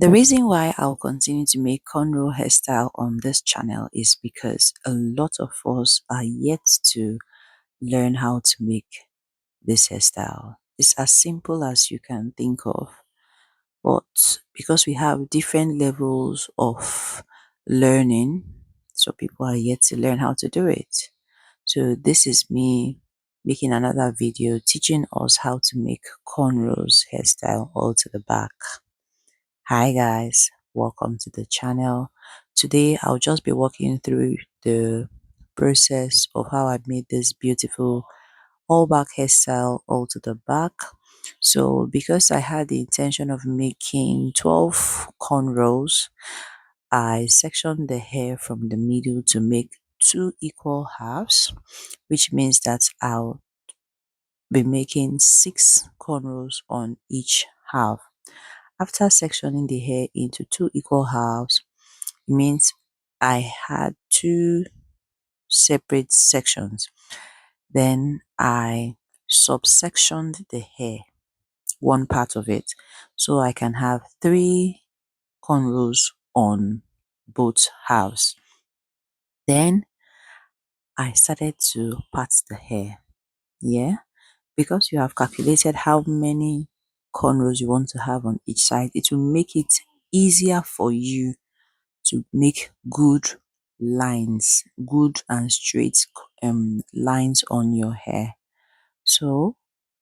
The reason why I'll continue to make cornrow hairstyle on this channel is because a lot of us are yet to learn how to make this hairstyle. It's as simple as you can think of, but because we have different levels of learning, so people are yet to learn how to do it. So this is me making another video teaching us how to make cornrows hairstyle all to the back. Hi guys, welcome to the channel. Today I'll just be walking through the process of how I made this beautiful all back hairstyle all to the back. So because I had the intention of making 12 cornrows, I sectioned the hair from the middle to make two equal halves, which means that I'll be making 6 cornrows on each half. After sectioning the hair into two equal halves, it means I had two separate sections. Then I subsectioned the hair, one part of it, so I can have 3 cornrows on both halves. Then I started to part the hair. Yeah, because you have calculated how many cornrows you want to have on each side, it will make it easier for you to make good lines, good and straight lines on your hair. So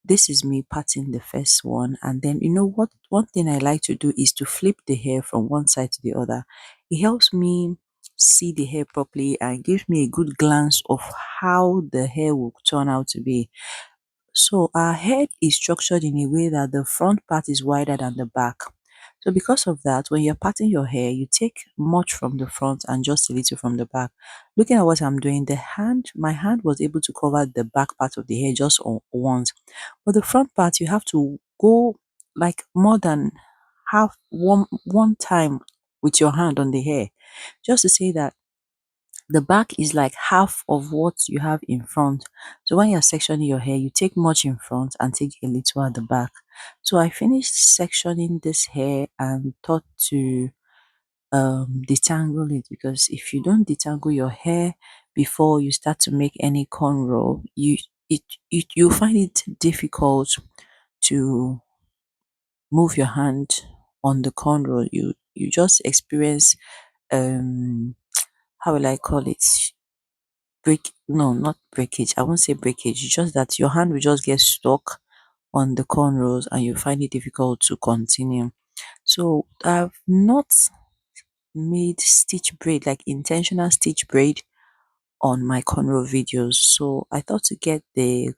this is me parting the first one, and then you know what, one thing I like to do is to flip the hair from one side to the other. It helps me see the hair properly and gives me a good glance of how the hair will turn out to be. So our head is structured in a way that the front part is wider than the back. So because of that, when you're parting your hair, you take much from the front and just a little from the back. Looking at what I'm doing, my hand was able to cover the back part of the hair just once. But the front part, you have to go like more than half one time with your hand on the hair. Just to say that the back is like half of what you have in front. So when you're sectioning your hair, you take much in front and take a little at the back. So I finished sectioning this hair and thought to detangle it, because if you don't detangle your hair before you start to make any cornrow, you find it difficult to move your hand on the cornrow. You just experience how will I call it, no, not breakage. I won't say breakage. It's just that your hand will just get stuck on the cornrows and you find it difficult to continue. So I've not made stitch braid, like intentional stitch braid, on my cornrow videos. So I thought to get the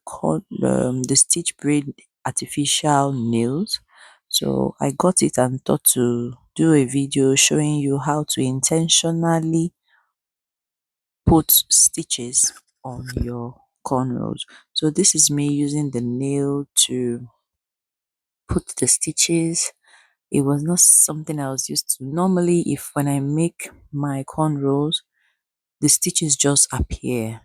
stitch braid artificial nails. So I got it and thought to do a video showing you how to intentionally put stitches on your cornrows. So this is me using the nail to put the stitches. It was not something I was used to. Normally, if when I make my cornrows, the stitches just appear.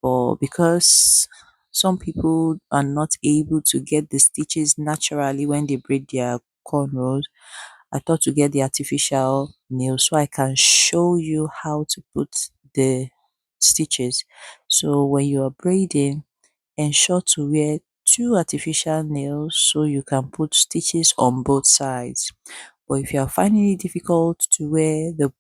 But because some people are not able to get the stitches naturally when they braid their cornrows, I thought to get the artificial nail so I can show you how to put the stitches. So when you are braiding, ensure to wear two artificial nails so you can put stitches on both sides. But if you are finding it difficult to wear the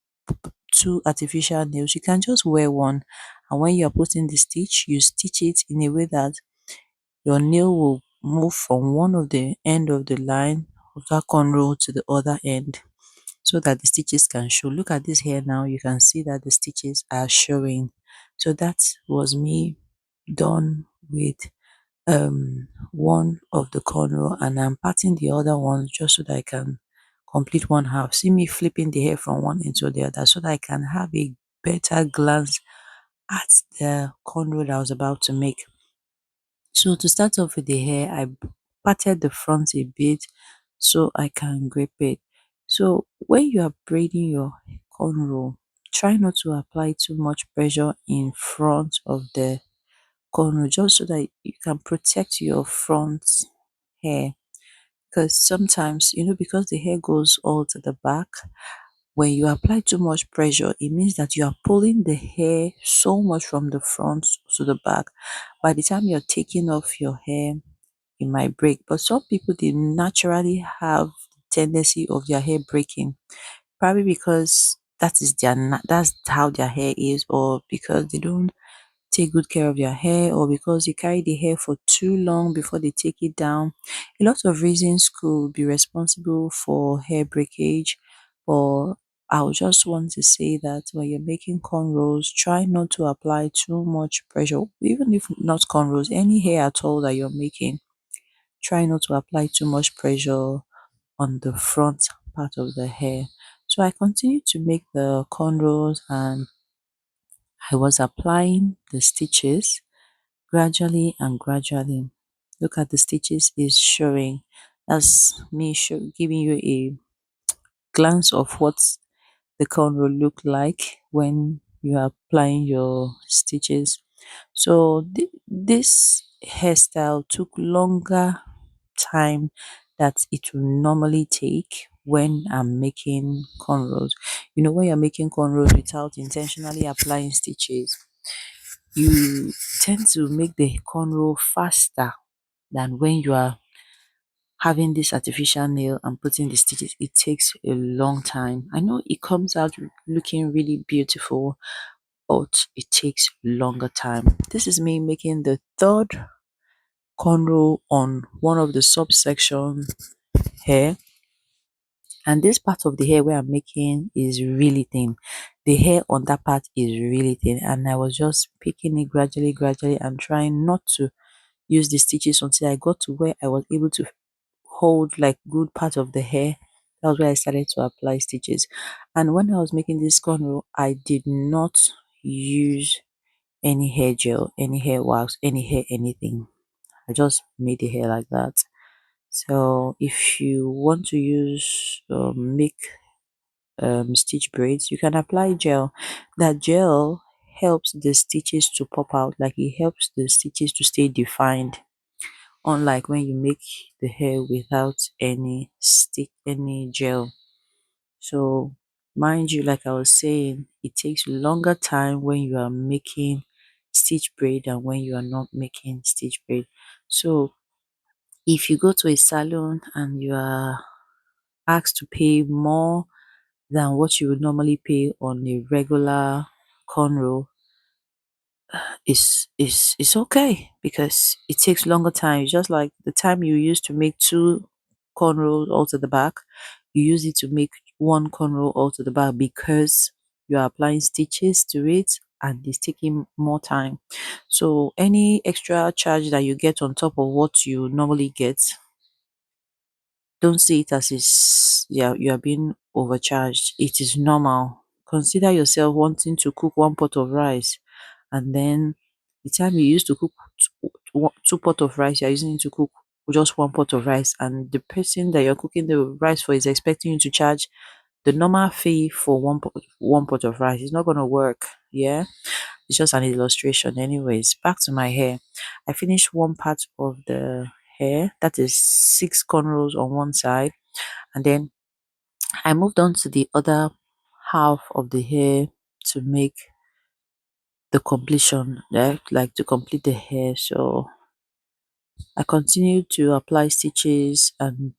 two artificial nails, you can just wear one, and when you are putting the stitch, you stitch it in a way that your nail will move from one of the end of the line of that cornrow to the other end, so that the stitches can show. Look at this here now, you can see that the stitches are showing. So that was me done with one of the cornrow, and I'm parting the other one just so that I can complete one half. See me flipping the hair from one end to the other so that I can have a better glance at the cornrow that I was about to make. So to start off with the hair, I parted the front a bit so I can grip it. So when you are braiding your cornrow, try not to apply too much pressure in front of the cornrow, just so that you can protect your front hair. because sometimes, because the hair goes all to the back, when you apply too much pressure, it means that you are pulling the hair so much from the front to the back. By the time you're taking off your hair, it might break. But some people, they naturally have tendency of their hair breaking, probably because that's how their hair is, or because they don't take good care of their hair, or because they carry the hair for too long before they take it down. A lot of reasons could be responsible for hair breakage, but I would just want to say that when you're making cornrows, try not to apply too much pressure. Even if not cornrows, any hair at all that you're making, try not to apply too much pressure on the front part of the hair. So I continued to make the cornrows, and I was applying the stitches gradually and gradually. Look at the stitches is showing. That's me giving you a glance of what the cornrow look like when you are applying your stitches. So this hairstyle took longer time that it will normally take when I'm making cornrows. When you're making cornrows without intentionally applying stitches, you tend to make the cornrow faster than when you are having this artificial nail and putting the stitches. It takes a long time. I know it comes out looking really beautiful, but it takes longer time. This is me making the third cornrow on one of the subsection hair, and this part of the hair where I'm making is really thin. The hair on that part is really thin, and I was just picking it gradually and trying not to use the stitches until I got to where I was able to hold like good part of the hair. That was where I started to apply stitches. And when I was making this cornrow, I did not use any hair gel, any hair wax, any hair anything. I just made the hair like that. So if you want to use make stitch braids, you can apply gel. That gel helps the stitches to pop out, like it helps the stitches to stay defined, unlike when you make the hair without any gel. So mind you, like I was saying, it takes longer time when you are making stitch braid than when you are not making stitch braid. So if you go to a salon and you are asked to pay more than what you would normally pay on a regular cornrow, it's okay because it takes longer time. It's just like the time you used to make two cornrows all to the back, you use it to make one cornrow all to the back because you are applying stitches to it and it's taking more time. So any extra charge that you get on top of what you normally get, don't see it as is, yeah, you are being overcharged. It is normal. Consider yourself wanting to cook one pot of rice, and then the time you used to cook two pot of rice, you're using it to cook just one pot of rice, and the person that you're cooking the rice for is expecting you to charge the normal fee for one pot of rice. It's not going to work. Yeah, it's just an illustration. Anyways, back to my hair. I finished one part of the hair, that is 6 cornrows on one side, and then I moved on to the other half of the hair to make the completion, like to complete the hair. So I continued to apply stitches and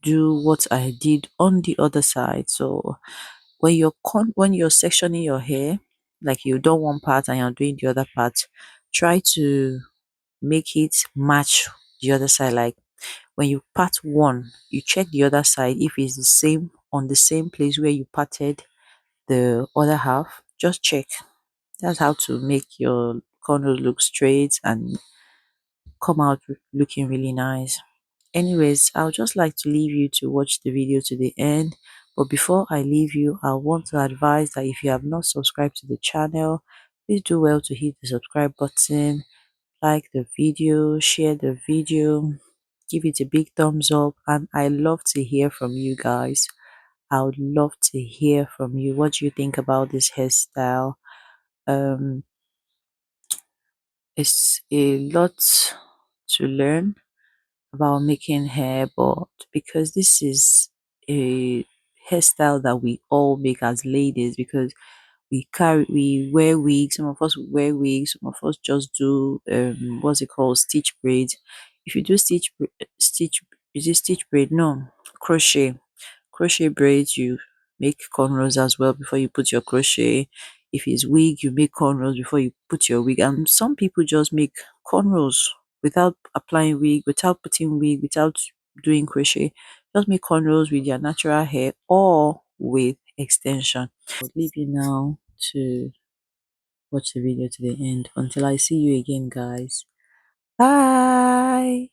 do what I did on the other side. So when you're sectioning your hair, like you done one part and you're doing the other part, try to make it match the other side. Like when you part one, you check the other side if it's the same on the same place where you parted the other half. Just check. That's how to make your corner look straight and come out looking really nice. Anyways, I would just like to leave you to watch the video to the end. But before I leave you, I want to advise that if you have not subscribed to the channel, please do well to hit the subscribe button, like the video, share the video, give it a big thumbs up, and I love to hear from you guys. I would love to hear from you. What do you think about this hairstyle? Um, it's a lot to learn, about making hair, but because this is a hairstyle that we all make as ladies, because we wear wigs, some of us wear wigs, some of us just do what's it called, stitch braids. If you do stitch, is it stitch braid? No, crochet braids, you make cornrows as well before you put your crochet. If it's wig, you make cornrows before you put your wig. And some people just make cornrows without applying wig, without putting wig, without doing crochet. Just make cornrows with your natural hair or with extension. I'll leave you now to watch the video to the end. Until I see you again, guys. Bye.